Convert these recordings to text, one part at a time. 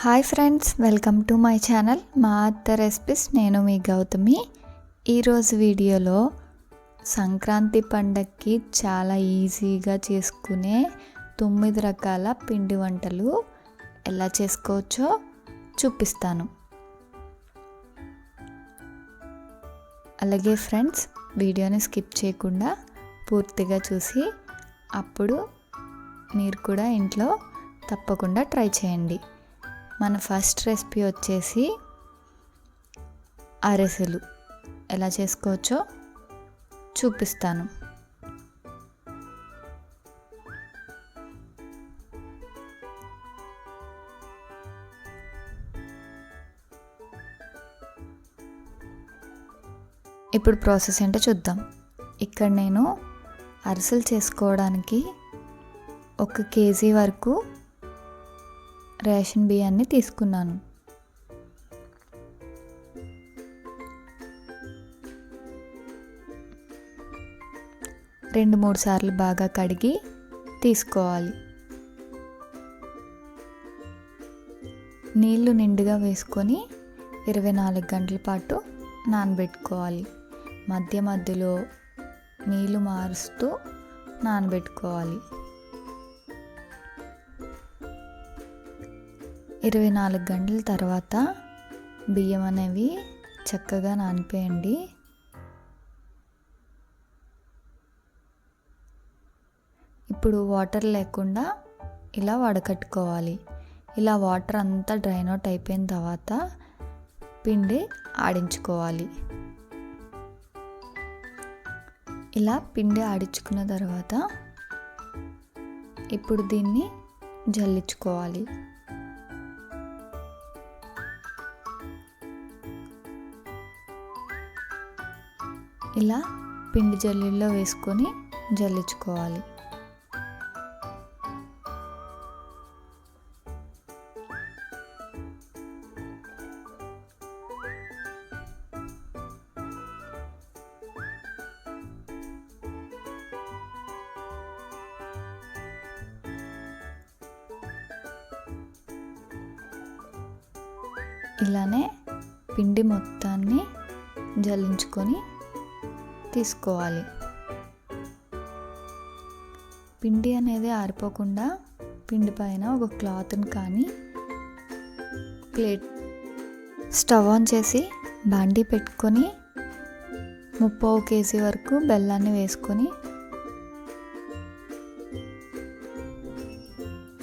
Hi friends, welcome to my channel మా అత్త recipes. నేను మీ గౌతమి. ఈరోజు వీడియోలో సంక్రాంతి పండగకి చాలా ఈజీగా చేసుకునే 9 రకాల పిండి వంటలు ఎలా చేసుకోవచ్చో చూపిస్తాను. అలాగే ఫ్రెండ్స్, వీడియోని స్కిప్ చేయకుండా పూర్తిగా చూసి అప్పుడు మీరు కూడా ఇంట్లో తప్పకుండా ట్రై చేయండి. మన ఫస్ట్ రెసిపీ వచ్చేసి అరిసెలు ఎలా చేసుకోవచ్చో చూపిస్తాను. ఇప్పుడు ప్రాసెస్ ఏంటో చూద్దాం. ఇక్కడ నేను అరిసెలు చేసుకోవడానికి 1 కేజీ వరకు రేషన్ బియ్యాన్ని తీసుకున్నాను. రెండు మూడు సార్లు బాగా కడిగి తీసుకోవాలి. నీళ్లు నిండుగా వేసుకొని 24 గంటల పాటు నానబెట్టుకోవాలి. మధ్య మధ్యలో నీళ్లు మారుస్తూ నానబెట్టుకోవాలి. 24 గంటల తర్వాత బియ్యం అనేవి చక్కగా నానిపోయండి. ఇప్పుడు వాటర్ లేకుండా ఇలా వడకట్టుకోవాలి. ఇలా వాటర్ అంతా డ్రైన్ అవుట్ అయిపోయిన తర్వాత పిండి ఆడించుకోవాలి. ఇలా పిండి ఆడించుకున్న తర్వాత ఇప్పుడు దీన్ని జల్లించుకోవాలి. ఇలా పిండి జల్లీల్లో వేసుకొని జల్లించుకోవాలి. ఇలానే పిండి మొత్తాన్ని జల్లించుకొని తీసుకోవాలి. పిండి అనేది ఆరిపోకుండా పిండి పైన ఒక క్లాత్ని కానీ ప్లేట్ స్టవ్ ఆన్ చేసి బాండీ పెట్టుకొని 30 కేజీ వరకు బెల్లాన్ని వేసుకొని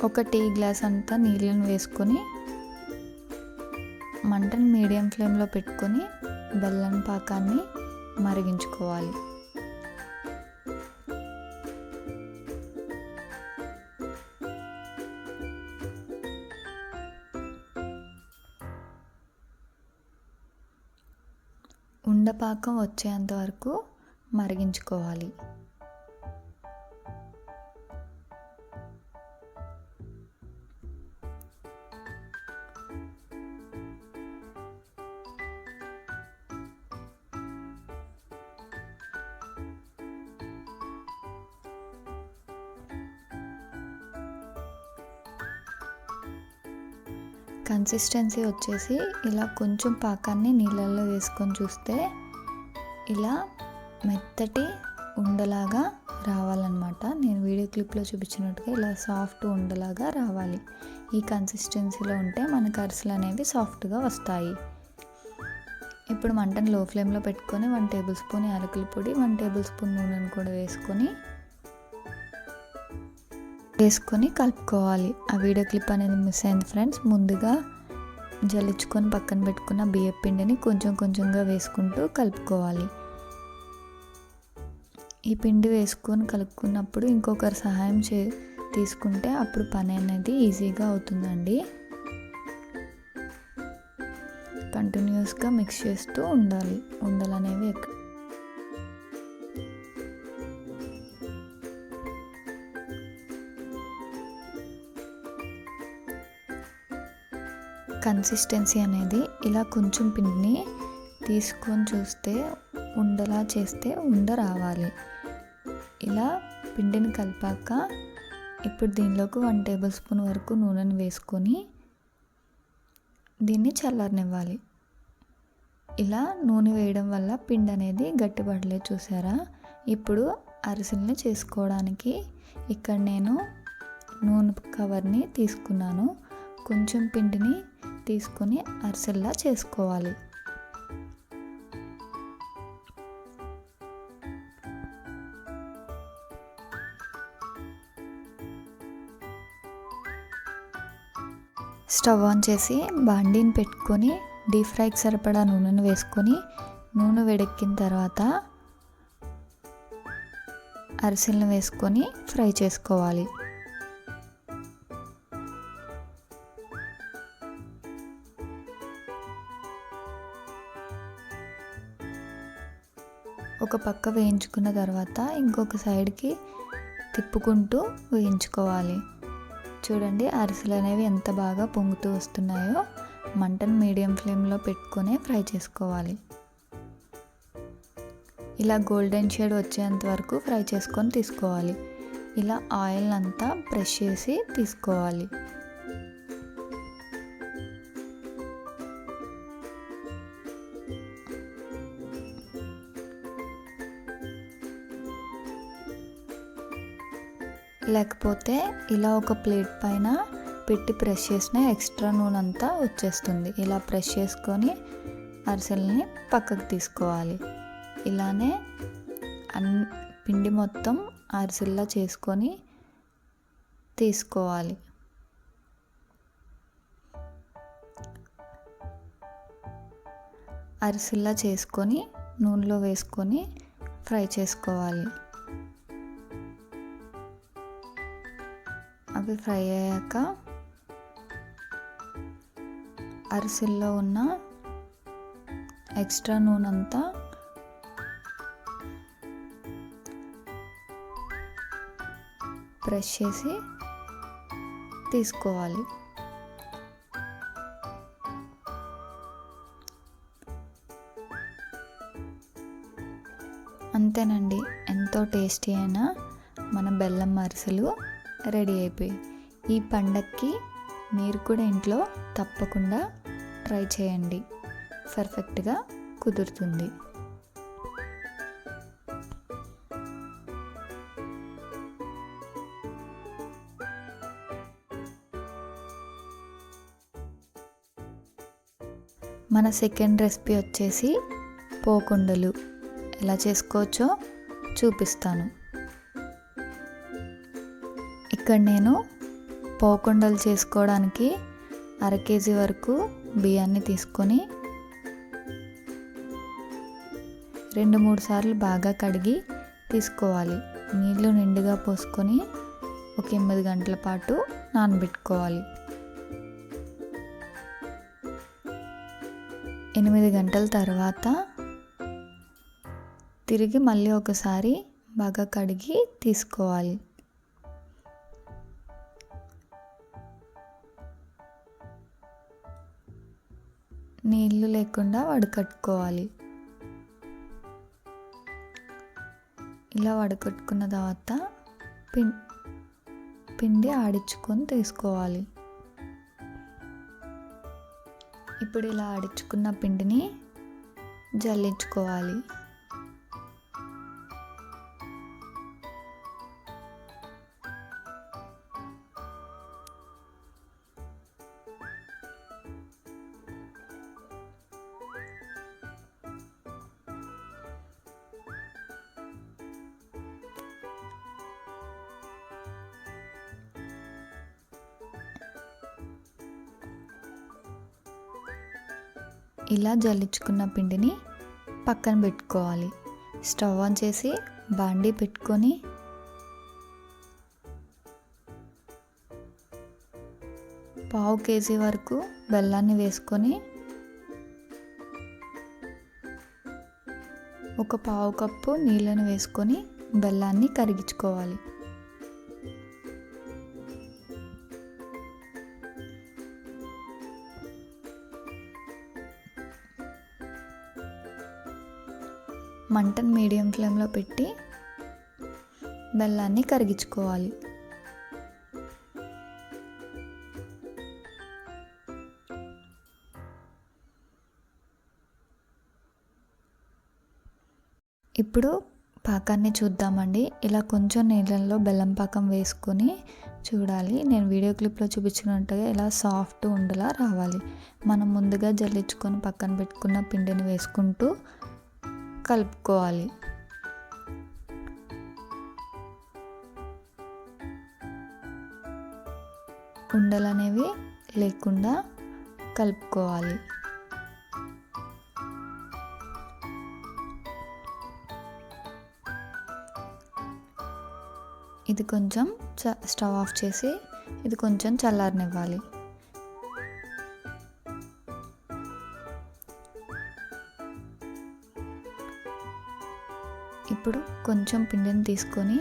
1 టీ గ్లాస్ అంతా నీళ్ళను వేసుకొని మంటను మీడియం ఫ్లేమ్లో పెట్టుకొని బెల్లం పాకాన్ని మరిగించుకోవాలి. ఉండపాకం వచ్చేంత వరకు మరిగించుకోవాలి. కన్సిస్టెన్సీ వచ్చేసి ఇలా కొంచెం పాకాన్ని నీళ్ళల్లో వేసుకొని చూస్తే ఇలా మెత్తటి ఉండలాగా రావాలన్నమాట. నేను వీడియో క్లిప్లో చూపించినట్టుగా ఇలా సాఫ్ట్ ఉండలాగా రావాలి. ఈ కన్సిస్టెన్సీలో ఉంటే మనకు అరిసెలు అనేవి సాఫ్ట్గా వస్తాయి. ఇప్పుడు మంటను లో ఫ్లేమ్లో పెట్టుకొని 1 టేబుల్ స్పూన్ యాలకుల పొడి, 1 టేబుల్ స్పూన్ నూనెను కూడా వేసుకొని కలుపుకోవాలి. ఆ వీడియో క్లిప్ అనేది మిస్ అయింది ఫ్రెండ్స్. ముందుగా జల్లించుకొని పక్కన పెట్టుకున్న బియ్యం పిండిని కొంచెం కొంచెంగా వేసుకుంటూ కలుపుకోవాలి. ఈ పిండి వేసుకొని కలుపుకున్నప్పుడు ఇంకొకరి సహాయం తీసుకుంటే అప్పుడు పని అనేది ఈజీగా అవుతుందండి. కంటిన్యూస్గా మిక్స్ చేస్తూ ఉండాలి. ఉండలనేవి కన్సిస్టెన్సీ అనేది ఇలా కొంచెం పిండిని తీసుకొని చూస్తే ఉండలా చేస్తే ఉండ రావాలి. ఇలా పిండిని కలిపాక ఇప్పుడు దీనిలోకి 1 టేబుల్ స్పూన్ వరకు నూనెను వేసుకొని దీన్ని చల్లారనివ్వాలి. ఇలా నూనె వేయడం వల్ల పిండి అనేది గట్టిపడలేదు చూసారా. ఇప్పుడు అరిసెల్ని చేసుకోవడానికి ఇక్కడ నేను నూనె కవర్ని తీసుకున్నాను. కొంచెం పిండిని తీసుకొని అరిసెల్లా చేసుకోవాలి. స్టవ్ ఆన్ చేసి బాండీని పెట్టుకొని డీప్ ఫ్రైకి సరిపడా నూనెను వేసుకొని నూనె వేడెక్కిన తర్వాత అరిసెలను వేసుకొని ఫ్రై చేసుకోవాలి. ఒక పక్క వేయించుకున్న తర్వాత ఇంకొక సైడ్కి తిప్పుకుంటూ వేయించుకోవాలి. చూడండి అరిసెలు అనేవి ఎంత బాగా పొంగుతూ వస్తున్నాయో. మంటను మీడియం ఫ్లేమ్లో పెట్టుకొని ఫ్రై చేసుకోవాలి. ఇలా గోల్డెన్ షేడ్ వచ్చేంత వరకు ఫ్రై చేసుకొని తీసుకోవాలి. ఇలా ఆయిల్ అంతా ప్రెస్ చేసి తీసుకోవాలి. లేకపోతే ఇలా ఒక ప్లేట్ పైన పెట్టి ప్రెస్ చేసిన ఎక్స్ట్రా నూనె అంతా వచ్చేస్తుంది. ఇలా ప్రెస్ చేసుకొని అరిసెల్ని పక్కకు తీసుకోవాలి. ఇలానే పిండి మొత్తం అరిసెల్లా చేసుకొని తీసుకోవాలి. అరిసెల్లా చేసుకొని నూనెలో వేసుకొని ఫ్రై చేసుకోవాలి. అవి ఫ్రై అయ్యాక అరిసెల్లో ఉన్న ఎక్స్ట్రా నూనె అంతా ప్రెస్ చేసి తీసుకోవాలి. అంతేనండి, ఎంతో టేస్టీ అయిన మన బెల్లం అరిసెలు రెడీ అయిపోయి. ఈ పండక్కి మీరు కూడా ఇంట్లో తప్పకుండా ట్రై చేయండి, పర్ఫెక్ట్గా కుదురుతుంది. మన సెకండ్ రెసిపీ వచ్చేసి పోకుండలు ఎలా చేసుకోవచ్చో చూపిస్తాను. ఇక్కడ నేను పోకుండలు చేసుకోవడానికి 1/2 కేజీ వరకు బియ్యాన్ని తీసుకొని 2-3 సార్లు బాగా కడిగి తీసుకోవాలి. నీళ్లు నిండుగా పోసుకొని ఒక 8 గంటల పాటు నానబెట్టుకోవాలి. 8 గంటల తర్వాత తిరిగి మళ్ళీ ఒకసారి బాగా కడిగి తీసుకోవాలి. నీళ్ళు లేకుండా వడకట్టుకోవాలి. ఇలా వడకట్టుకున్న తర్వాత పిండి ఆడించుకొని తీసుకోవాలి. ఇప్పుడు ఇలా ఆడించుకున్న పిండిని జల్లించుకోవాలి. ఇలా జల్లించుకున్న పిండిని పక్కన పెట్టుకోవాలి. స్టవ్ ఆన్ చేసి బాండీ పెట్టుకొని పావు కేజీ వరకు బెల్లాన్ని వేసుకొని ఒక పావు కప్పు నీళ్ళని వేసుకొని బెల్లాన్ని కరిగించుకోవాలి. మంటను మీడియం ఫ్లేమ్లో పెట్టి బెల్లాన్ని కరిగించుకోవాలి. ఇప్పుడు పాకాన్ని చూద్దామండి. ఇలా కొంచెం నీళ్ళల్లో బెల్లం పాకం వేసుకొని చూడాలి. నేను వీడియో క్లిప్లో చూపించినట్టుగా ఇలా సాఫ్ట్ ఉండలా రావాలి. మనం ముందుగా జల్లించుకొని పక్కన పెట్టుకున్న పిండిని వేసుకుంటూ కలుపుకోవాలి. ఉండలు అనేవి లేకుండా కలుపుకోవాలి. ఇది కొంచెం స్టవ్ ఆఫ్ చేసి ఇది కొంచెం చల్లారనివ్వాలి. ఇప్పుడు కొంచెం పిండిని తీసుకొని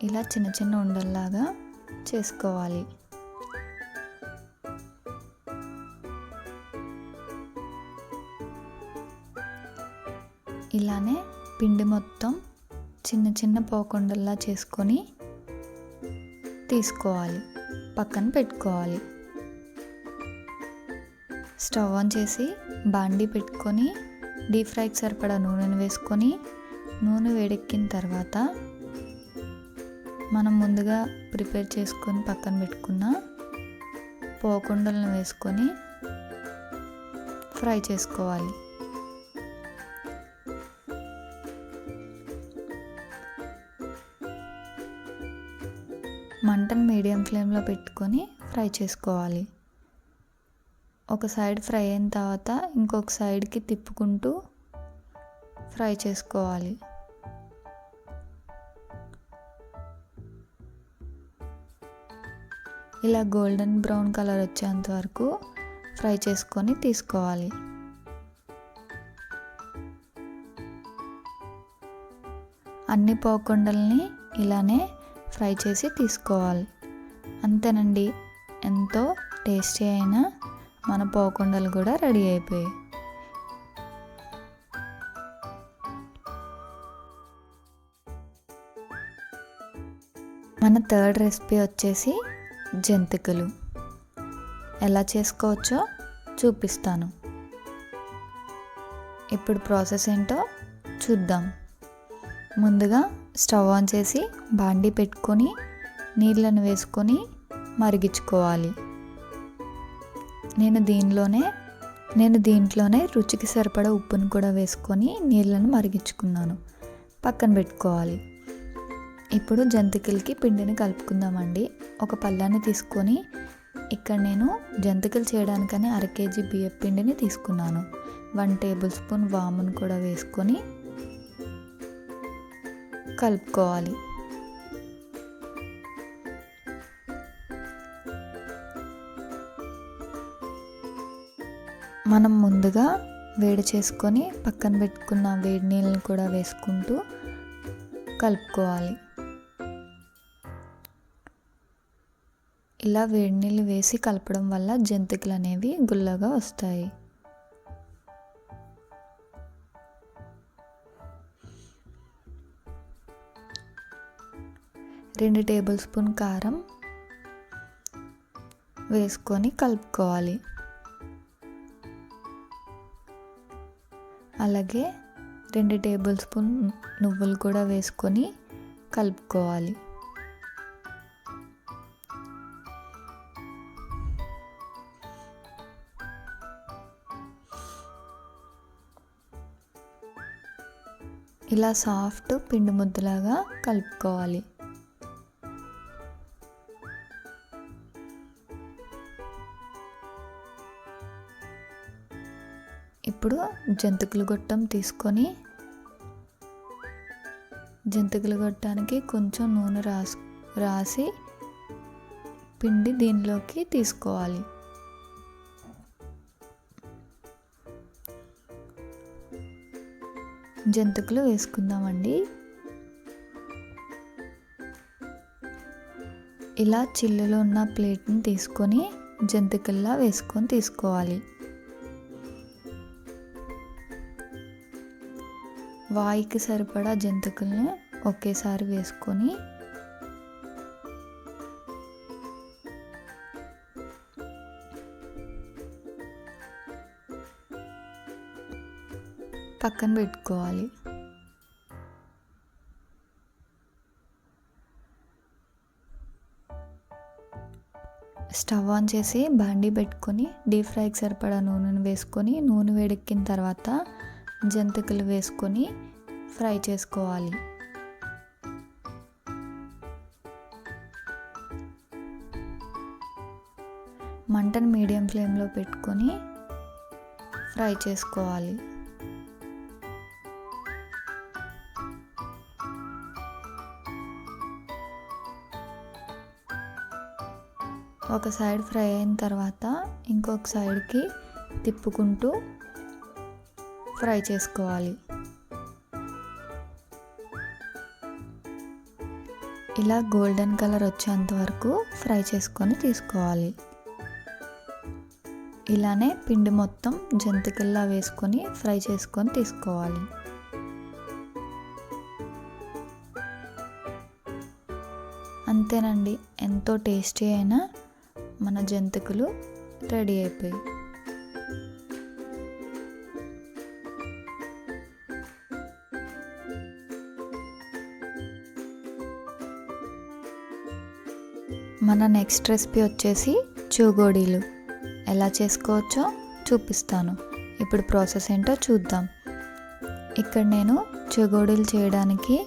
ఇలా చిన్న చిన్న ఉండల్లాగా చేసుకోవాలి. ఇలానే పిండి మొత్తం చిన్న చిన్న పోకుండల్లా చేసుకొని తీసుకోవాలి, పక్కన పెట్టుకోవాలి. స్టవ్ ఆన్ చేసి బాండీ పెట్టుకొని డీప్ ఫ్రైకి సరిపడా నూనెను వేసుకొని నూనె వేడెక్కిన తర్వాత మనం ముందుగా ప్రిపేర్ చేసుకొని పక్కన పెట్టుకున్న పోకుండలను వేసుకొని ఫ్రై చేసుకోవాలి. మంటను మీడియం ఫ్లేమ్లో పెట్టుకొని ఫ్రై చేసుకోవాలి. ఒక సైడ్ ఫ్రై అయిన తర్వాత ఇంకొక సైడ్కి తిప్పుకుంటూ ఫ్రై చేసుకోవాలి. ఇలా గోల్డెన్ బ్రౌన్ కలర్ వచ్చేంత వరకు ఫ్రై చేసుకొని తీసుకోవాలి. అన్ని పోకుండల్ని ఇలానే ఫ్రై చేసి తీసుకోవాలి. అంతేనండి, ఎంతో టేస్టీ అయిన మన పోకుండలు కూడా రెడీ అయిపోయాయి. మన థర్డ్ రెసిపీ వచ్చేసి జంతికలు. ఎలా చేసుకోవచ్చో చూపిస్తాను. ఇప్పుడు ప్రాసెస్ ఏంటో చూద్దాం. ముందుగా స్టవ్ ఆన్ చేసి బాండీ పెట్టుకొని నీళ్ళను వేసుకొని మరిగించుకోవాలి. నేను దీంట్లోనే రుచికి సరిపడా ఉప్పును కూడా వేసుకొని నీళ్ళను మరిగించుకున్నాను. పక్కన పెట్టుకోవాలి. ఇప్పుడు జంతికలకి పిండిని కలుపుకుందామండి. ఒక పళ్ళాన్ని తీసుకొని ఇక్కడ నేను జంతికలు చేయడానికని 1/2 kg బియ్యం పిండిని తీసుకున్నాను. 1 టేబుల్ స్పూన్ వామును కూడా వేసుకొని కలుపుకోవాలి. మనం ముందుగా వేడి చేసుకొని పక్కన పెట్టుకున్న వేడి నీళ్ళని కూడా వేసుకుంటూ కలుపుకోవాలి. ఇలా వేడి నీళ్ళు వేసి కలపడం వల్ల జంతికలు అనేవి గుల్లగా వస్తాయి. 2 టేబుల్ స్పూన్ కారం వేసుకొని కలుపుకోవాలి. అలాగే 2 టేబుల్ స్పూన్ నువ్వులు కూడా వేసుకొని కలుపుకోవాలి. ఇలా సాఫ్ట్ పిండి ముద్దలాగా కలుపుకోవాలి. ఇప్పుడు జంతికల గొట్టం తీసుకొని జంతికల గొట్టానికి కొంచెం నూనె రాసి పిండి దీనిలోకి తీసుకోవాలి. జంతికలు వేసుకుందామండి. ఇలా చిల్లులో ఉన్న ప్లేట్ని తీసుకొని జంతికల్లా వేసుకొని తీసుకోవాలి. వాయికి సరిపడా జంతికల్ని ఒకేసారి వేసుకొని పక్కన పెట్టుకోవాలి. స్టవ్ ఆన్ చేసి బాండీ పెట్టుకొని డీప్ ఫ్రైకి సరిపడా నూనెను వేసుకొని నూనె వేడెక్కిన తర్వాత జంతికలు వేసుకొని ఫ్రై చేసుకోవాలి. మంటను మీడియం ఫ్లేమ్లో పెట్టుకొని ఫ్రై చేసుకోవాలి. ఒక సైడ్ ఫ్రై అయిన తర్వాత ఇంకొక సైడ్కి తిప్పుకుంటూ ఫ్రై చేసుకోవాలి. ఇలా గోల్డెన్ కలర్ వచ్చేంత వరకు ఫ్రై చేసుకొని తీసుకోవాలి. ఇలానే పిండి మొత్తం జంతికల్లా వేసుకొని ఫ్రై చేసుకొని తీసుకోవాలి. అంతేనండి, ఎంతో టేస్టీ అయిన మన జంతికలు రెడీ అయిపోయాయి. మన నెక్స్ట్ రెసిపీ వచ్చేసి చూగోడీలు. ఎలా చేసుకోవచ్చో చూపిస్తాను. ఇప్పుడు ప్రాసెస్ ఏంటో చూద్దాం. ఇక్కడ నేను చెగోడీలు చేయడానికి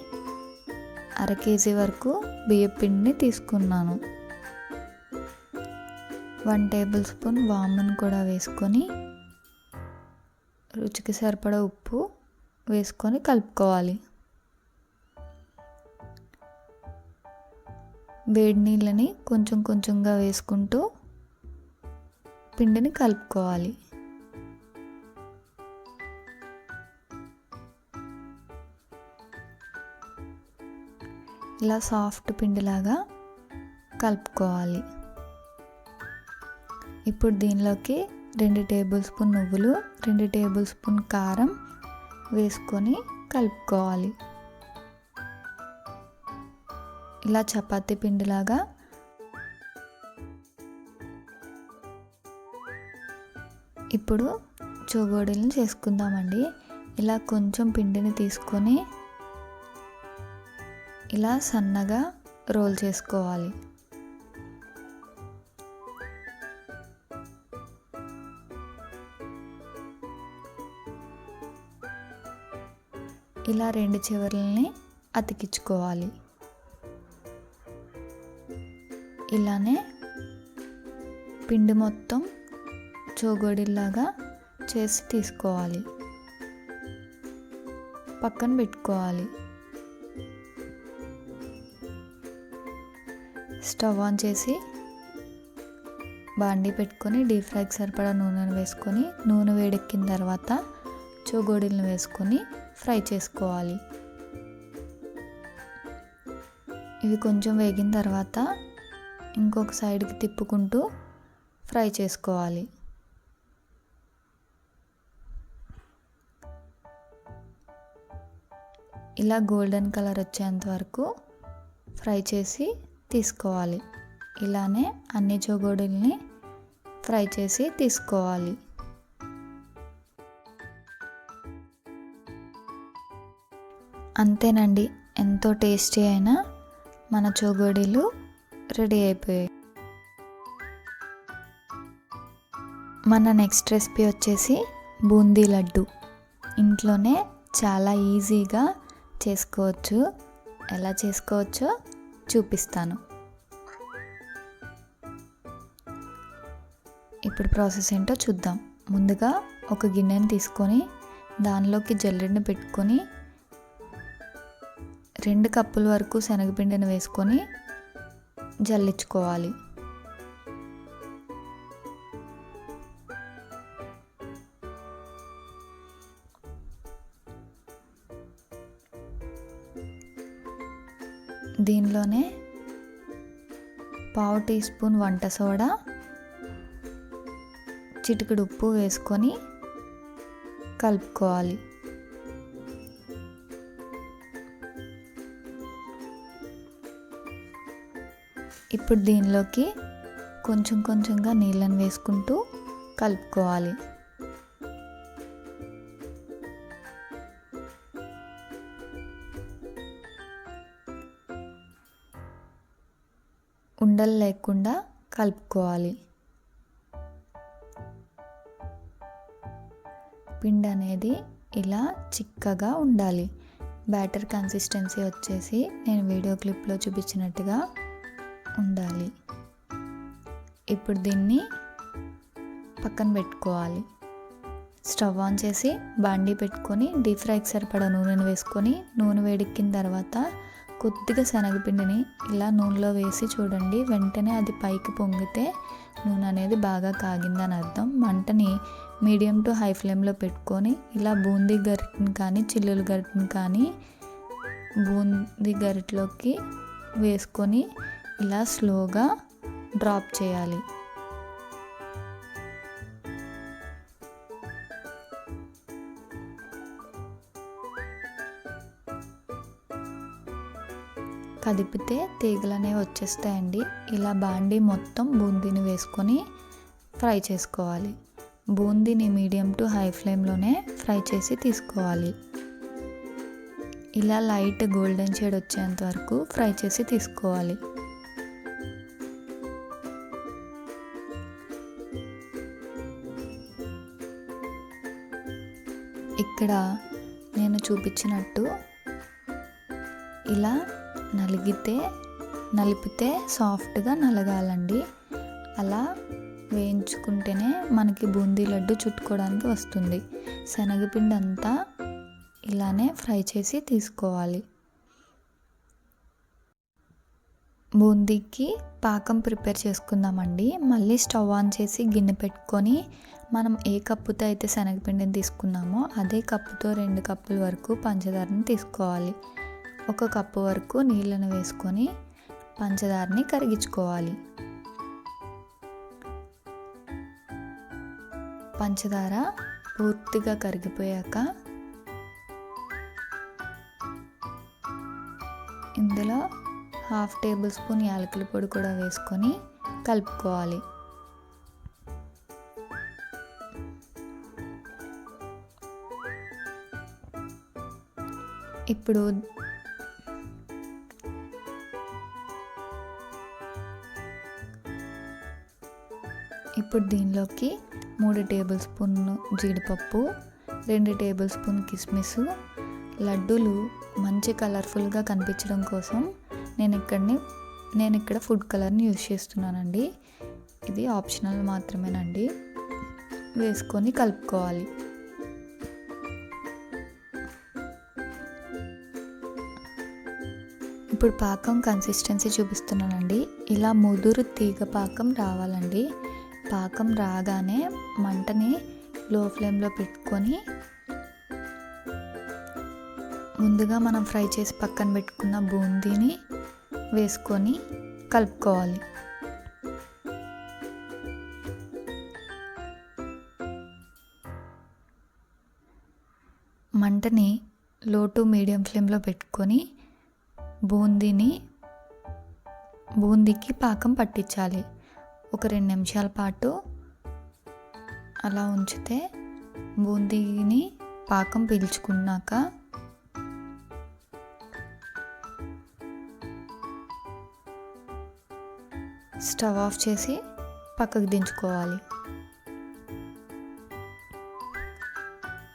1/2 kg వరకు బియ్యం పిండిని తీసుకున్నాను. 1 టేబుల్ స్పూన్ వామును కూడా వేసుకొని రుచికి సరిపడా ఉప్పు వేసుకొని కలుపుకోవాలి. వేడి నీళ్ళని కొంచెం కొంచెంగా వేసుకుంటూ పిండిని కలుపుకోవాలి. ఇలా సాఫ్ట్ పిండిలాగా కలుపుకోవాలి. ఇప్పుడు దీనిలోకి 2 టేబుల్ స్పూన్ నువ్వులు, 2 టేబుల్ స్పూన్ కారం వేసుకొని కలుపుకోవాలి. ఇలా చపాతీ పిండిలాగా ఇప్పుడు చూగోడీలను చేసుకుందామండి. ఇలా కొంచెం పిండిని తీసుకొని ఇలా సన్నగా రోల్ చేసుకోవాలి. ఇలా 2 చివర్లని అతికించుకోవాలి. ఇలానే పిండి మొత్తం చోగోడీలాగా చేసి తీసుకోవాలి. పక్కన పెట్టుకోవాలి. స్టవ్ ఆన్ చేసి బాండీ పెట్టుకొని డీప్ ఫ్రైకి సరిపడా నూనెను వేసుకొని నూనె వేడెక్కిన తర్వాత చోగోడీలను వేసుకొని ఫ్రై చేసుకోవాలి. ఇవి కొంచెం వేగిన తర్వాత ఇంకొక సైడ్కి తిప్పుకుంటూ ఫ్రై చేసుకోవాలి. ఇలా గోల్డెన్ కలర్ వచ్చేంత వరకు ఫ్రై చేసి తీసుకోవాలి. ఇలానే అన్ని చోగోడీల్ని ఫ్రై చేసి తీసుకోవాలి. అంతేనండి, ఎంతో టేస్టీ అయిన మన చోగోడీలు రెడీ అయిపోయాయి. మన నెక్స్ట్ రెసిపీ వచ్చేసి బూందీ లడ్డు. ఇంట్లోనే చాలా ఈజీగా చేసుకోవచ్చు. ఎలా చేసుకోవచ్చో చూపిస్తాను. ఇప్పుడు ప్రాసెస్ ఏంటో చూద్దాం. ముందుగా ఒక గిన్నెని తీసుకొని దానిలోకి జల్లెడని పెట్టుకొని 2 కప్పుల వరకు శనగపిండిని వేసుకొని జల్లించుకోవాలి. దీనిలోనే 1/2 టీ స్పూన్ వంట సోడా, చిటికెడు ఉప్పు వేసుకొని కలుపుకోవాలి. ఇప్పుడు దీనిలోకి కొంచెం కొంచెంగా నీళ్ళని వేసుకుంటూ కలుపుకోవాలి. ఉండలు లేకుండా కలుపుకోవాలి. పిండి అనేది ఇలా చిక్కగా ఉండాలి. బ్యాటర్ కన్సిస్టెన్సీ వచ్చేసి నేను వీడియో క్లిప్లో చూపించినట్టుగా ఉండాలి. ఇప్పుడు దీన్ని పక్కన పెట్టుకోవాలి. స్టవ్ ఆన్ చేసి బాండీ పెట్టుకొని డీప్ ఫ్రైకి సరిపడా నూనెను వేసుకొని నూనె వేడెక్కిన తర్వాత కొద్దిగా శనగపిండిని ఇలా నూనెలో వేసి చూడండి. వెంటనే అది పైకి పొంగితే నూనె అనేది బాగా కాగిందని అర్థం. మంటని మీడియం టు హై ఫ్లేమ్లో పెట్టుకొని ఇలా బూందీ గరిటెని కానీ చిల్లుల గరిటెని కానీ బూందీ గరిటెలోకి వేసుకొని ఇలా స్లోగా డ్రాప్ చేయాలి. కదిపితే తీగలు అనేవి వచ్చేస్తాయండి. ఇలా బాండీ మొత్తం బూందీని వేసుకొని ఫ్రై చేసుకోవాలి. బూందీని మీడియం టు హై ఫ్లేమ్లోనే ఫ్రై చేసి తీసుకోవాలి. ఇలా లైట్ గోల్డెన్ షేడ్ వచ్చేంత వరకు ఫ్రై చేసి తీసుకోవాలి. ఇక్కడ నేను చూపించినట్టు ఇలా నలిపితే సాఫ్ట్గా నలగాలండి. అలా వేయించుకుంటేనే మనకి బూందీ లడ్డు చుట్టుకోవడానికి వస్తుంది. శనగపిండి అంతా ఇలానే ఫ్రై చేసి తీసుకోవాలి. బూందీకి పాకం ప్రిపేర్ చేసుకుందామండి. మళ్ళీ స్టవ్ ఆన్ చేసి గిన్నె పెట్టుకొని మనం ఏ కప్పుతో అయితే శనగపిండిని తీసుకున్నామో అదే కప్పుతో 2 కప్పుల వరకు పంచదారని తీసుకోవాలి. 1 కప్పు వరకు నీళ్ళను వేసుకొని పంచదారని కరిగించుకోవాలి. పంచదార పూర్తిగా కరిగిపోయాక ఇందులో 1/2 టేబుల్ స్పూన్ యాలకుల పొడి కూడా వేసుకొని కలుపుకోవాలి. ఇప్పుడు దీనిలోకి 3 టేబుల్ స్పూన్లు జీడిపప్పు, 2 టేబుల్ స్పూన్ కిస్మిస్, లడ్డూలు మంచి కలర్ఫుల్గా కనిపించడం కోసం నేను ఇక్కడ ఫుడ్ కలర్ని యూజ్ చేస్తున్నానండి. ఇది ఆప్షనల్ మాత్రమేనండి. వేసుకొని కలుపుకోవాలి. ఇప్పుడు పాకం కన్సిస్టెన్సీ చూపిస్తున్నానండి. ఇలా ముదురు తీగ పాకం రావాలండి. పాకం రాగానే మంటని లో ఫ్లేమ్లో పెట్టుకొని ముందుగా మనం ఫ్రై చేసి పక్కన పెట్టుకున్న బూందీని వేసుకొని కలుపుకోవాలి. మంటని లో టు మీడియం ఫ్లేమ్లో పెట్టుకొని బూందీకి పాకం పట్టించాలి. ఒక 2 నిమిషాల పాటు అలా ఉంచితే బూందీని పాకం పీల్చుకున్నాక స్టవ్ ఆఫ్ చేసి పక్కకు దించుకోవాలి.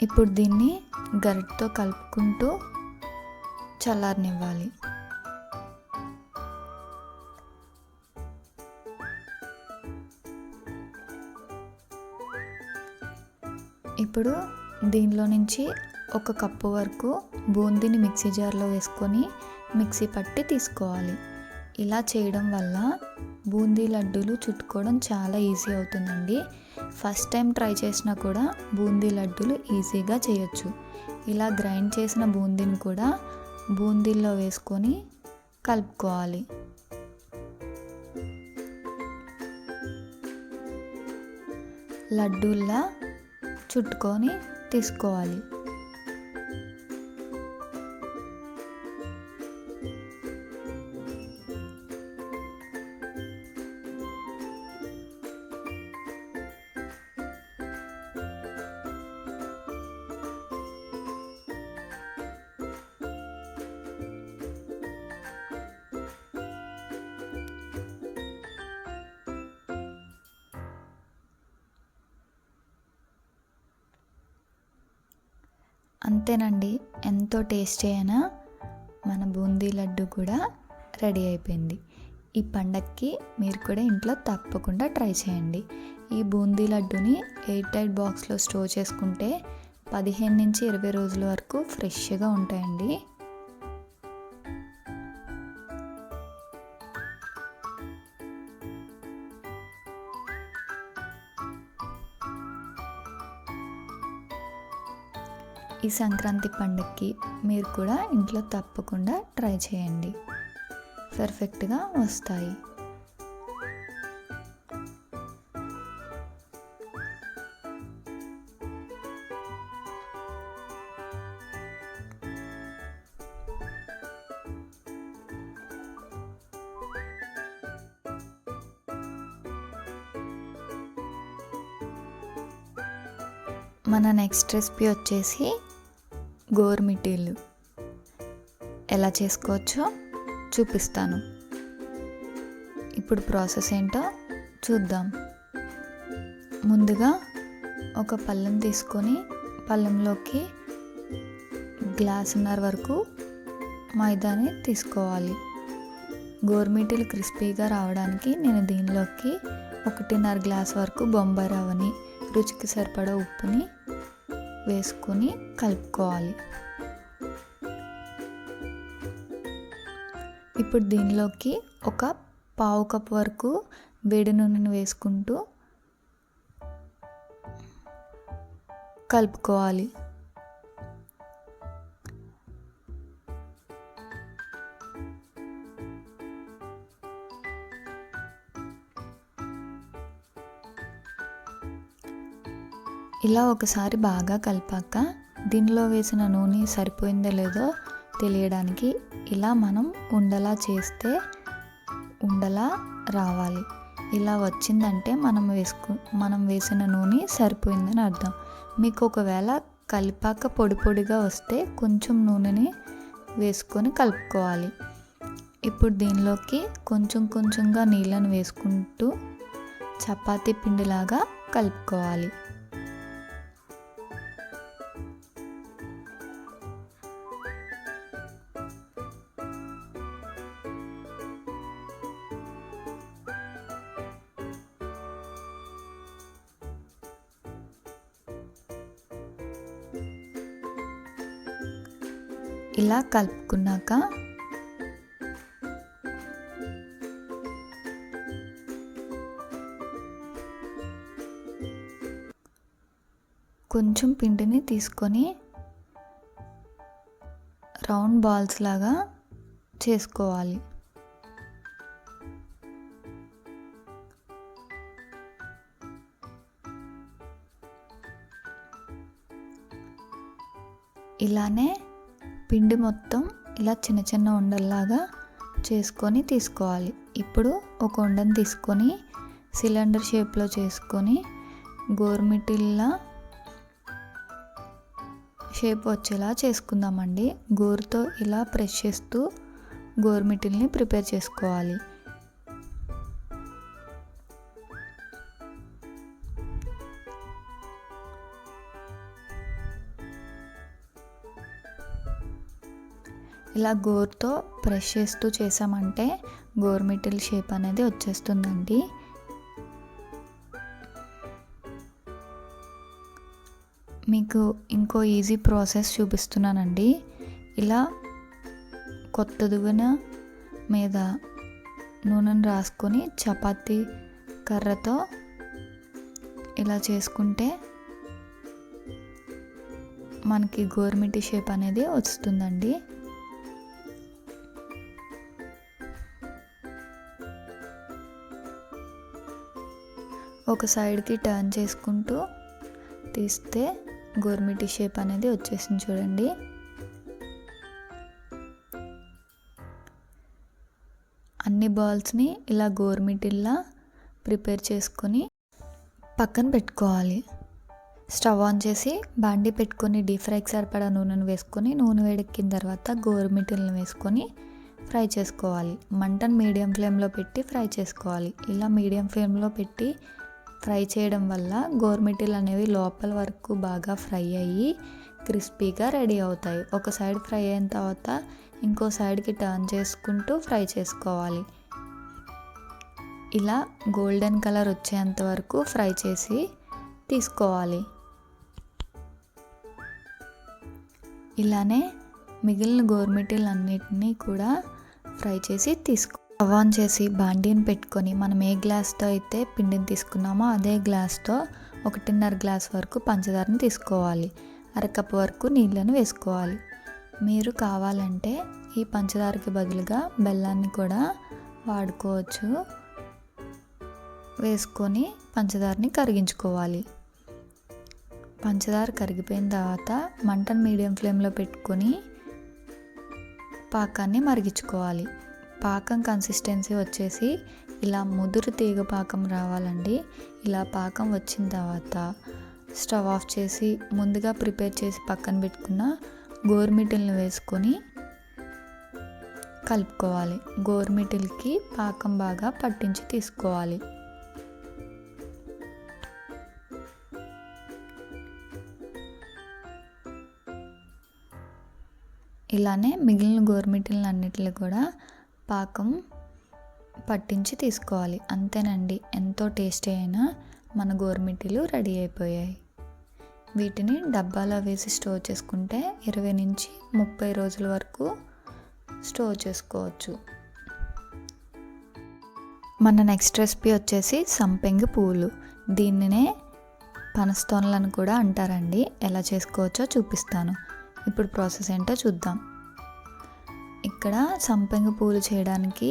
ఇప్పుడు దీన్ని గరిటెతో కలుపుకుంటూ చల్లారనివ్వాలి. ఇప్పుడు దీనిలో నుంచి 1 కప్పు వరకు బూందీని మిక్సీ జార్లో వేసుకొని మిక్సీ పట్టి తీసుకోవాలి. ఇలా చేయడం వల్ల బూందీ లడ్డూలు చుట్టుకోవడం చాలా ఈజీ అవుతుందండి. ఫస్ట్ టైం ట్రై చేసినా కూడా బూందీ లడ్డూలు ఈజీగా చేయొచ్చు. ఇలా గ్రైండ్ చేసిన బూందీని కూడా బూందీల్లో వేసుకొని కలుపుకోవాలి. లడ్డూల్లా చుట్టుకొని తీసుకోవాలి. అంతేనండి, ఎంతో టేస్టీ అయినా మన బూందీ లడ్డు కూడా రెడీ అయిపోయింది. ఈ పండక్కి మీరు కూడా ఇంట్లో తప్పకుండా ట్రై చేయండి. ఈ బూందీ లడ్డుని ఎయిర్ టైట్ బాక్స్లో స్టోర్ చేసుకుంటే 15 నుంచి 20 రోజుల వరకు ఫ్రెష్గా ఉంటాయండి. ఈ సంక్రాంతి పండుగకి మీరు కూడా ఇంట్లో తప్పకుండా ట్రై చేయండి, పర్ఫెక్ట్గా వస్తాయి. మన నెక్స్ట్ రెసిపీ వచ్చేసి గోరుమిటీలు ఎలా చేసుకోవచ్చో చూపిస్తాను. ఇప్పుడు ప్రాసెస్ ఏంటో చూద్దాం. ముందుగా ఒక పళ్ళెం తీసుకొని పళ్ళెంలోకి గ్లాసున్నర వరకు మైదాని తీసుకోవాలి. గోరుమిటీలు క్రిస్పీగా రావడానికి నేను దీనిలోకి 1.5 గ్లాస్ వరకు బొంబాయి రవ్వని, రుచికి సరిపడా ఉప్పుని వేసుకొని కలుపుకోవాలి. ఇప్పుడు దీనిలోకి ఒక పావు కప్ వరకు వేడి నూనెను వేసుకుంటూ కలుపుకోవాలి. ఇలా ఒకసారి బాగా కలిపాక దీనిలో వేసిన నూనె సరిపోయిందో లేదో తెలియడానికి ఇలా మనం ఉండలా చేస్తే ఉండలా రావాలి. ఇలా వచ్చిందంటే మనం వేసిన నూనె సరిపోయిందని అర్థం. మీకు ఒకవేళ కలిపాక పొడి పొడిగా వస్తే కొంచెం నూనెని వేసుకొని కలుపుకోవాలి. ఇప్పుడు దీనిలోకి కొంచెం కొంచెంగా నీళ్ళను వేసుకుంటూ చపాతీ పిండిలాగా కలుపుకోవాలి. ఇలా కలుపుకున్నాక కొంచెం పిండిని తీసుకొని రౌండ్ బాల్స్ లాగా చేసుకోవాలి. ఇలానే పిండి మొత్తం ఇలా చిన్న చిన్న ఉండల్లాగా చేసుకొని తీసుకోవాలి. ఇప్పుడు ఒక ఉండని తీసుకొని సిలిండర్ షేప్లో చేసుకొని గోరుమిటీల షేప్ వచ్చేలా చేసుకుందామండి. గోరుతో ఇలా ప్రెస్ చేస్తూ గోరుమిటీల్ని ప్రిపేర్ చేసుకోవాలి. ఇలా గోరుతో ప్రెస్ చేస్తూ చేసామంటే గోరుమిటీల షేప్ అనేది వచ్చేస్తుందండి. మీకు ఇంకో ఈజీ ప్రాసెస్ చూపిస్తున్నానండి. ఇలా కొత్త దువ్వెన మీద నూనెను రాసుకొని చపాతీ కర్రతో ఇలా చేసుకుంటే మనకి గోరుమిటీ షేప్ అనేది వస్తుందండి. ఒక సైడ్కి టర్న్ చేసుకుంటూ తీస్తే గోరుమిటీ షేప్ అనేది వచ్చేసింది చూడండి. అన్ని బాల్స్ని ఇలా గోరుమిటీలా ప్రిపేర్ చేసుకొని పక్కన పెట్టుకోవాలి. స్టవ్ ఆన్ చేసి బాండీ పెట్టుకొని డీప్ ఫ్రైకి సరిపడా నూనెను వేసుకొని నూనె వేడెక్కిన తర్వాత గోరుమిటీలను వేసుకొని ఫ్రై చేసుకోవాలి. మంటను మీడియం ఫ్లేమ్లో పెట్టి ఫ్రై చేసుకోవాలి. ఇలా మీడియం ఫ్లేమ్లో పెట్టి ఫ్రై చేయడం వల్ల గోరుమిటీలు అనేవి లోపల వరకు బాగా ఫ్రై అయ్యి క్రిస్పీగా రెడీ అవుతాయి. ఒక సైడ్ ఫ్రై అయిన తర్వాత ఇంకో సైడ్కి టర్న్ చేసుకుంటూ ఫ్రై చేసుకోవాలి. ఇలా గోల్డెన్ కలర్ వచ్చేంత వరకు ఫ్రై చేసి తీసుకోవాలి. ఇలానే మిగిలిన గోరుమిటీలన్నిటినీ కూడా ఫ్రై చేసి స్టవ్ ఆన్ చేసి బాండీని పెట్టుకొని మనం ఏ గ్లాస్తో అయితే పిండిని తీసుకున్నామో అదే గ్లాస్తో 1.5 గ్లాస్ వరకు పంచదారని తీసుకోవాలి. అరకప్పు వరకు నీళ్ళను వేసుకోవాలి. మీరు కావాలంటే ఈ పంచదారకి బదులుగా బెల్లాన్ని కూడా వాడుకోవచ్చు. వేసుకొని పంచదారని కరిగించుకోవాలి. పంచదార కరిగిపోయిన తర్వాత మంటను మీడియం ఫ్లేమ్లో పెట్టుకొని పాకాన్ని మరిగించుకోవాలి. పాకం కన్సిస్టెన్సీ వచ్చేసి ఇలా ముదురు తీగ పాకం రావాలండి. ఇలా పాకం వచ్చిన తర్వాత స్టవ్ ఆఫ్ చేసి ముందుగా ప్రిపేర్ చేసి పక్కన పెట్టుకున్న గోరుమిటీలను వేసుకొని కలుపుకోవాలి. గోరుమిటీలకి పాకం బాగా పట్టించి తీసుకోవాలి. ఇలానే మిగిలిన గోరుమిటీలను అన్నిటిని కూడా పాకం పట్టించి తీసుకోవాలి. అంతేనండి, ఎంతో టేస్టీ అయిన మన గోరుమిటీలు రెడీ అయిపోయాయి. వీటిని డబ్బాలో వేసి స్టోర్ చేసుకుంటే 20 నుంచి 30 రోజుల వరకు స్టోర్ చేసుకోవచ్చు. మన నెక్స్ట్ రెసిపీ వచ్చేసి సంపెంగ పూలు. దీనినే పనస్తోనలను కూడా అంటారండి. ఎలా చేసుకోవచ్చో చూపిస్తాను. ఇప్పుడు ప్రాసెస్ ఏంటో చూద్దాం. ఇక్కడ సంపెంగ పూలు చేయడానికి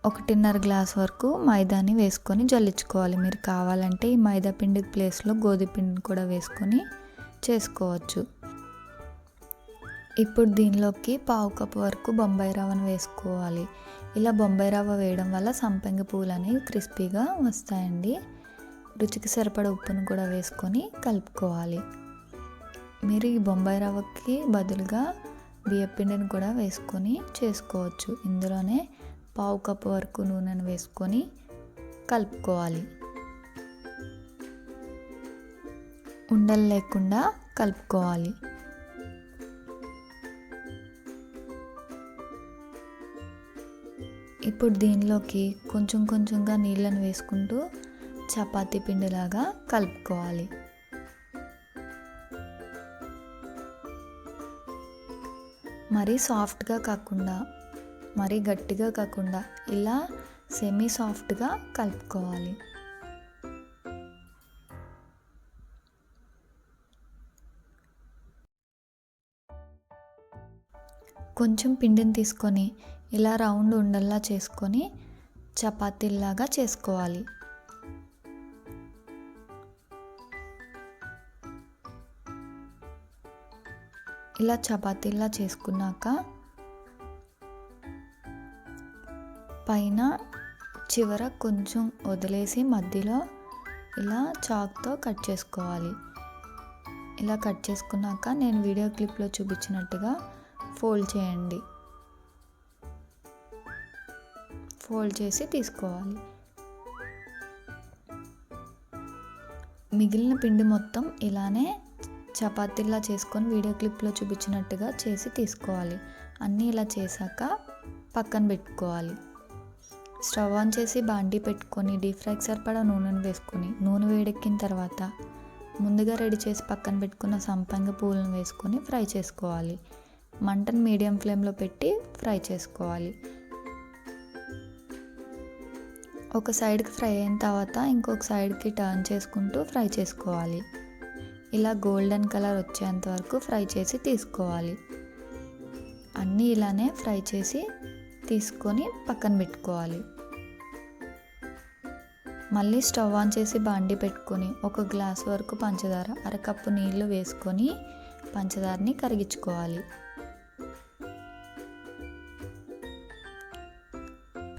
1.5 గ్లాస్ వరకు మైదాని వేసుకొని జల్లించుకోవాలి. మీరు కావాలంటే ఈ మైదా పిండి ప్లేస్లో గోధుమ పిండిని కూడా వేసుకొని చేసుకోవచ్చు. ఇప్పుడు దీనిలోకి 1/2 కప్పు వరకు బొంబాయి రవ్వను వేసుకోవాలి. ఇలా బొంబాయి రవ్వ వేయడం వల్ల సంపెంగ పూలు అనేవి క్రిస్పీగా వస్తాయండి. రుచికి సరిపడ ఉప్పును కూడా వేసుకొని కలుపుకోవాలి. మీరు ఈ బొంబాయి రవ్వకి బదులుగా బియ్యపిండిని కూడా వేసుకొని చేసుకోవచ్చు. ఇందులోనే 1/2 కప్పు వరకు నూనెను వేసుకొని కలుపుకోవాలి. ఉండలు లేకుండా కలుపుకోవాలి. ఇప్పుడు దీనిలోకి కొంచెం కొంచెంగా నీళ్ళను వేసుకుంటూ చపాతీ పిండిలాగా కలుపుకోవాలి. మరీ సాఫ్ట్గా కాకుండా మరీ గట్టిగా కాకుండా ఇలా సెమీ సాఫ్ట్గా కలుపుకోవాలి. కొంచెం పిండిని తీసుకొని ఇలా రౌండ్ ఉండల్లా చేసుకొని చపాతీలాగా చేసుకోవాలి. ఇలా చపాతీలా చేసుకున్నాక పైన చివర కొంచెం వదిలేసి మధ్యలో ఇలా చాక్తో కట్ చేసుకోవాలి. ఇలా కట్ చేసుకున్నాక నేను వీడియో క్లిప్లో చూపించినట్టుగా ఫోల్డ్ చేయండి. ఫోల్డ్ చేసి తీసుకోవాలి. మిగిలిన పిండి మొత్తం ఇలానే చపాతీలా చేసుకొని వీడియో క్లిప్లో చూపించినట్టుగా చేసి తీసుకోవాలి. అన్నీ ఇలా చేశాక పక్కన పెట్టుకోవాలి. స్టవ్ ఆన్ చేసి బాండీ పెట్టుకొని డీప్ ఫ్రైకి సరిపడా నూనెను వేసుకొని నూనె వేడెక్కిన తర్వాత ముందుగా రెడీ చేసి పక్కన పెట్టుకున్న సంపెంగ పూలను వేసుకొని ఫ్రై చేసుకోవాలి. మంటను మీడియం ఫ్లేమ్లో పెట్టి ఫ్రై చేసుకోవాలి. ఒక సైడ్కి ఫ్రై అయిన తర్వాత ఇంకొక సైడ్కి టర్న్ చేసుకుంటూ ఫ్రై చేసుకోవాలి. ఇలా గోల్డెన్ కలర్ వచ్చేంత వరకు ఫ్రై చేసి తీసుకోవాలి. అన్నీ ఇలానే ఫ్రై చేసి తీసుకొని పక్కన పెట్టుకోవాలి. మళ్ళీ స్టవ్ ఆన్ చేసి బాండీ పెట్టుకొని 1 గ్లాస్ వరకు పంచదార, అరకప్పు నీళ్లు వేసుకొని పంచదారని కరిగించుకోవాలి.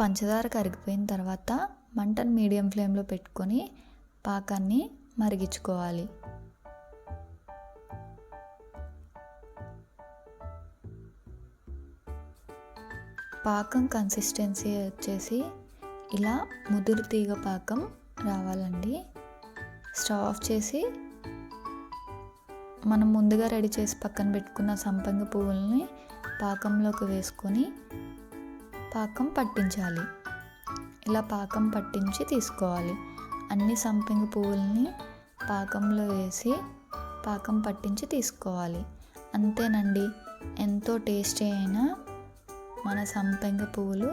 పంచదార కరిగిపోయిన తర్వాత మంటను మీడియం ఫ్లేమ్లో పెట్టుకొని పాకాన్ని మరిగించుకోవాలి. పాకం కన్సిస్టెన్సీ వచ్చేసి ఇలా ముదురు తీగ పాకం రావాలండి. స్టవ్ ఆఫ్ చేసి మనం ముందుగా రెడీ చేసి పక్కన పెట్టుకున్న సంపంగి పువ్వుల్ని పాకంలోకి వేసుకొని పాకం పట్టించాలి. ఇలా పాకం పట్టించి తీసుకోవాలి. అన్ని సంపంగి పువ్వుల్ని పాకంలో వేసి పాకం పట్టించి తీసుకోవాలి. అంతేనండి, ఎంతో టేస్టీ అయిన మన సంపంగి పువ్వులు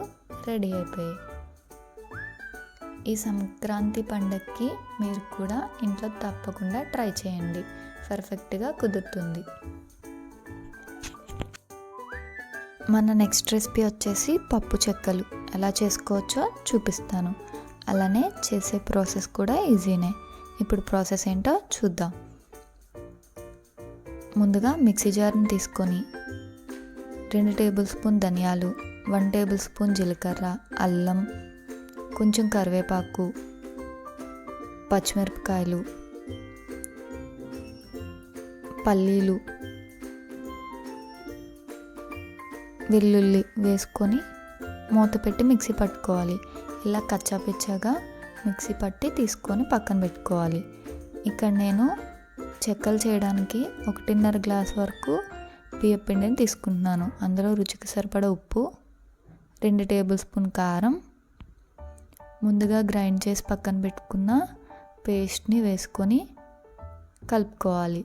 రెడీ అయిపోయాయి. ఈ సంక్రాంతి పండగకి మీరు కూడా ఇంట్లో తప్పకుండా ట్రై చేయండి, పర్ఫెక్ట్గా కుదురుతుంది. మన నెక్స్ట్ రెసిపీ వచ్చేసి పప్పు చెక్కలు ఎలా చేసుకోవచ్చో చూపిస్తాను. అలానే చేసే ప్రాసెస్ కూడా ఈజీనే. ఇప్పుడు ప్రాసెస్ ఏంటో చూద్దాం. ముందుగా మిక్సీ జార్ని తీసుకొని 2 టేబుల్ స్పూన్ ధనియాలు, 1 టేబుల్ స్పూన్ జీలకర్ర, అల్లం, కొంచెం కరివేపాకు, పచ్చిమిరపకాయలు, పల్లీలు, వెల్లుల్లి వేసుకొని మూత పెట్టి మిక్సీ పట్టుకోవాలి. ఇలా కచ్చాపిచ్చాగా మిక్సీ పట్టి తీసుకొని పక్కన పెట్టుకోవాలి. ఇక్కడ నేను చెక్కలు చేయడానికి 1.5 గ్లాస్ వరకు బియ్యం పిండిని తీసుకుంటున్నాను. అందులో రుచికి సరిపడా ఉప్పు, 2 టేబుల్ స్పూన్ కారం, ముందుగా గ్రైండ్ చేసి పక్కన పెట్టుకున్న పేస్ట్ని వేసుకొని కలుపుకోవాలి.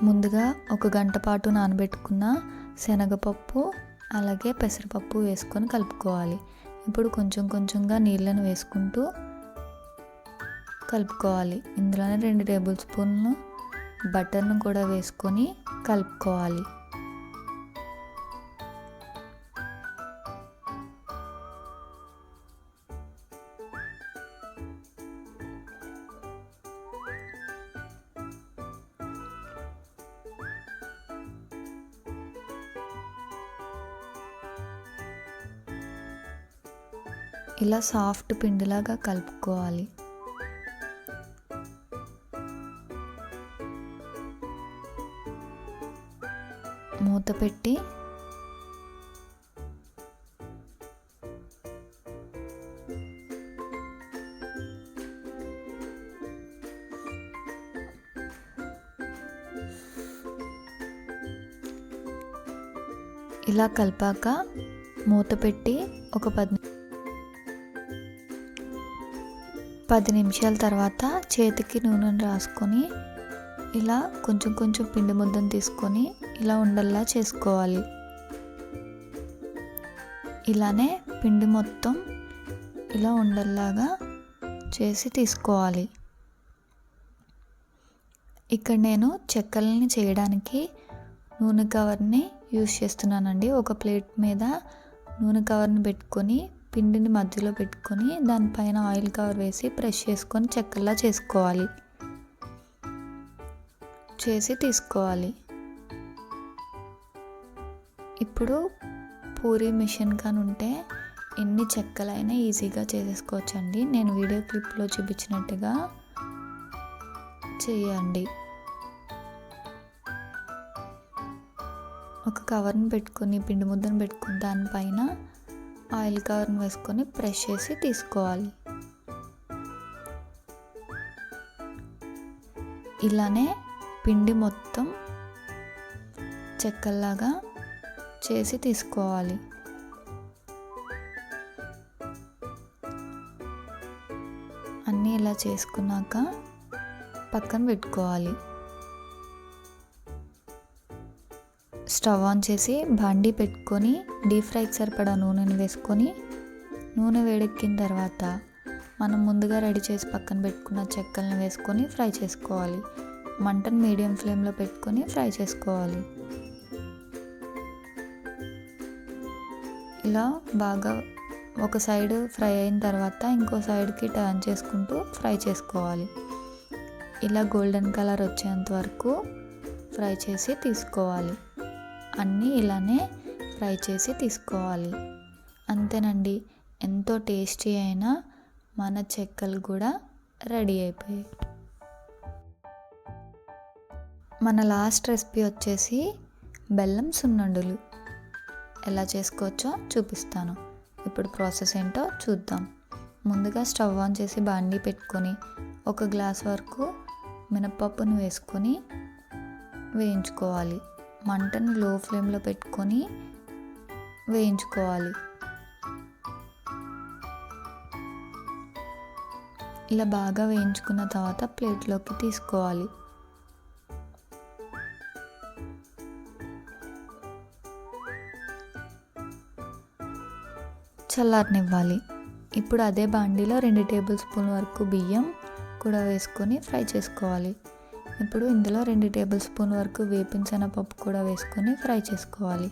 ముందుగా 1 గంట పాటు నానబెట్టుకున్న శనగపప్పు అలాగే పెసరపప్పు వేసుకొని కలుపుకోవాలి. ఇప్పుడు కొంచెం కొంచెంగా నీళ్ళను వేసుకుంటూ కలుపుకోవాలి. ఇందులోనే 2 టేబుల్ స్పూన్లు బటర్ను కూడా వేసుకొని కలుపుకోవాలి. ఇలా సాఫ్ట్ పిండిలాగా కలుపుకోవాలి. మూత పెట్టి ఇలా కలిపాక మూత పెట్టి ఒక 10 నిమిషాల తర్వాత చేతికి నూనెను రాసుకొని ఇలా కొంచెం కొంచెం పిండి ముద్దను తీసుకొని ఇలా ఉండల్లా చేసుకోవాలి. ఇలానే పిండి మొత్తం ఇలా ఉండల్లాగా చేసి తీసుకోవాలి. ఇక్కడ నేను చెక్కల్ని చేయడానికి నూనె కవర్ని యూజ్ చేస్తున్నానండి. ఒక ప్లేట్ మీద నూనె కవర్ని పెట్టుకొని పిండిని మధ్యలో పెట్టుకొని దానిపైన ఆయిల్ కవర్ వేసి ప్రెస్ చేసుకొని చెక్కల్లా చేసుకోవాలి. చేసి తీసుకోవాలి. ఇప్పుడు పూరీ మిషన్ కానీ ఉంటే ఎన్ని చెక్కలైనా ఈజీగా చేసేసుకోవచ్చండి. నేను వీడియో క్లిప్లో చూపించినట్టుగా చేయండి. ఒక కవర్ని పెట్టుకొని పిండి ముద్దను పెట్టుకొని దానిపైన ఆయిల్ కవర్ని వేసుకొని ప్రెస్ చేసి తీసుకోవాలి. ఇలానే పిండి మొత్తం చెక్కల్లాగా చేసి తీసుకోవాలి. అన్నీ ఇలా చేసుకున్నాక పక్కన పెట్టుకోవాలి. స్టవ్ ఆన్ చేసి బాండీ పెట్టుకొని డీప్ ఫ్రైకి సరిపడా నూనెను వేసుకొని నూనె వేడెక్కిన తర్వాత మనం ముందుగా రెడీ చేసి పక్కన పెట్టుకున్న చెక్కలను వేసుకొని ఫ్రై చేసుకోవాలి. మంటను మీడియం ఫ్లేమ్లో పెట్టుకొని ఫ్రై చేసుకోవాలి. ఇలా బాగా ఒక సైడ్ ఫ్రై అయిన తర్వాత ఇంకో సైడ్కి టర్న్ చేసుకుంటూ ఫ్రై చేసుకోవాలి. ఇలా గోల్డెన్ కలర్ వచ్చేంత వరకు ఫ్రై చేసి తీసుకోవాలి. అన్నీ ఇలానే ఫ్రై చేసి తీసుకోవాలి. అంతేనండి, ఎంతో టేస్టీ అయిన మన చెక్కలు కూడా రెడీ అయిపోయాయి. మన లాస్ట్ రెసిపీ వచ్చేసి బెల్లం సున్నుండలు ఎలా చేసుకోవచ్చో చూపిస్తాను. ఇప్పుడు ప్రాసెస్ ఏంటో చూద్దాం. ముందుగా స్టవ్ ఆన్ చేసి బాండీ పెట్టుకొని 1 గ్లాస్ వరకు మినపప్పును వేసుకొని వేయించుకోవాలి. మంటను లో ఫ్లేమ్లో పెట్టుకొని వేయించుకోవాలి. ఇలా బాగా వేయించుకున్న తర్వాత ప్లేట్లోకి తీసుకోవాలి. చల్లారనివ్వాలి. ఇప్పుడు అదే బాండీలో 2 టేబుల్ స్పూన్ వరకు బియ్యం కూడా వేసుకొని ఫ్రై చేసుకోవాలి. ఇప్పుడు ఇందులో 2 టేబుల్ స్పూన్ వరకు వేపిన శనగపప్పు కూడా వేసుకొని ఫ్రై చేసుకోవాలి.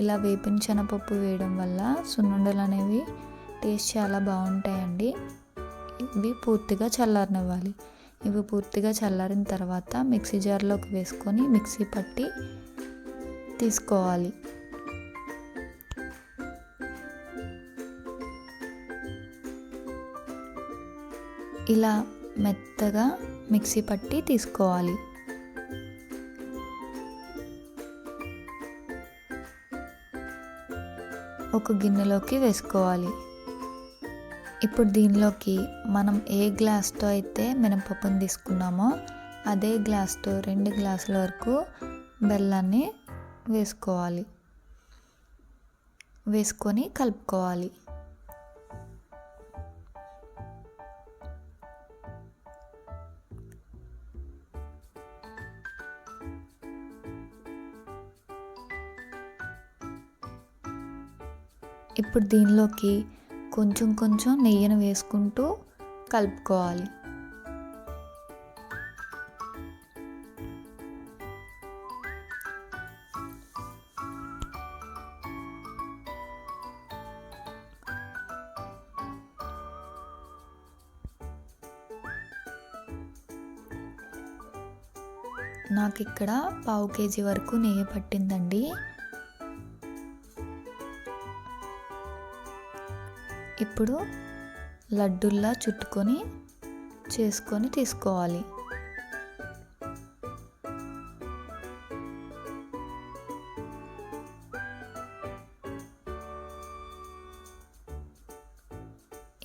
ఇలా వేపిన శనగపప్పు వేయడం వల్ల సున్నుండలు అనేవి టేస్ట్ చాలా బాగుంటాయండి. ఇవి పూర్తిగా చల్లారనివ్వాలి. ఇవి పూర్తిగా చల్లారిన తర్వాత మిక్సీ జార్లోకి వేసుకొని మిక్సీ పట్టి తీసుకోవాలి. ఇలా మెత్తగా మిక్సీ పట్టి తీసుకోవాలి. ఒక గిన్నెలోకి వేసుకోవాలి. ఇప్పుడు దీనిలోకి మనం ఏ గ్లాస్తో అయితే మినపప్పును తీసుకున్నామో అదే గ్లాస్తో 2 గ్లాసుల వరకు బెల్లాన్ని వేసుకోవాలి. వేసుకొని కలుపుకోవాలి. ఇప్పుడు దీనిలోకి కొంచెం కొంచెం నెయ్యిని వేసుకుంటూ కలుపుకోవాలి. నాకు ఇక్కడ 1/2 కేజీ వరకు నెయ్యి పట్టిందండి. ఇప్పుడు లడ్డూల్లా చుట్టుకొని చేసుకొని తీసుకోవాలి.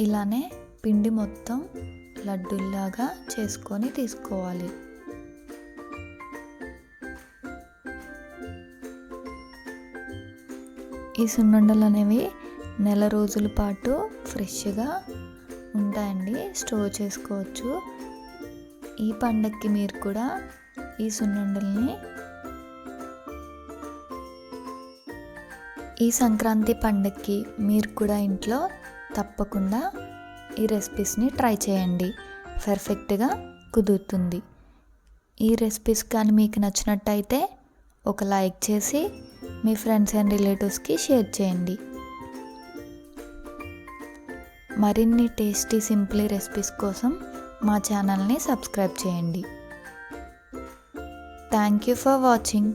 ఇలానే పిండి మొత్తం లడ్డూల్లాగా చేసుకొని తీసుకోవాలి. ఈ సున్నుండలు అనేవి నెల రోజుల పాటు ఫ్రెష్గా ఉంటాయండి, స్టోర్ చేసుకోవచ్చు. ఈ పండగకి మీరు కూడా ఈ సున్నుండల్ని, ఈ సంక్రాంతి పండగకి మీరు కూడా ఇంట్లో తప్పకుండా ఈ రెసిపీస్ని ట్రై చేయండి. పర్ఫెక్ట్గా కుదురుతుంది. ఈ రెసిపీస్ కానీ మీకు నచ్చినట్టయితే ఒక లైక్ చేసి మీ ఫ్రెండ్స్ అండ్ రిలేటివ్స్కి షేర్ చేయండి. మరిన్ని టేస్టీ సింప్లీ రెసిపీస్ కోసం మా ఛానల్ని సబ్స్క్రైబ్ చేయండి. Thank you for watching.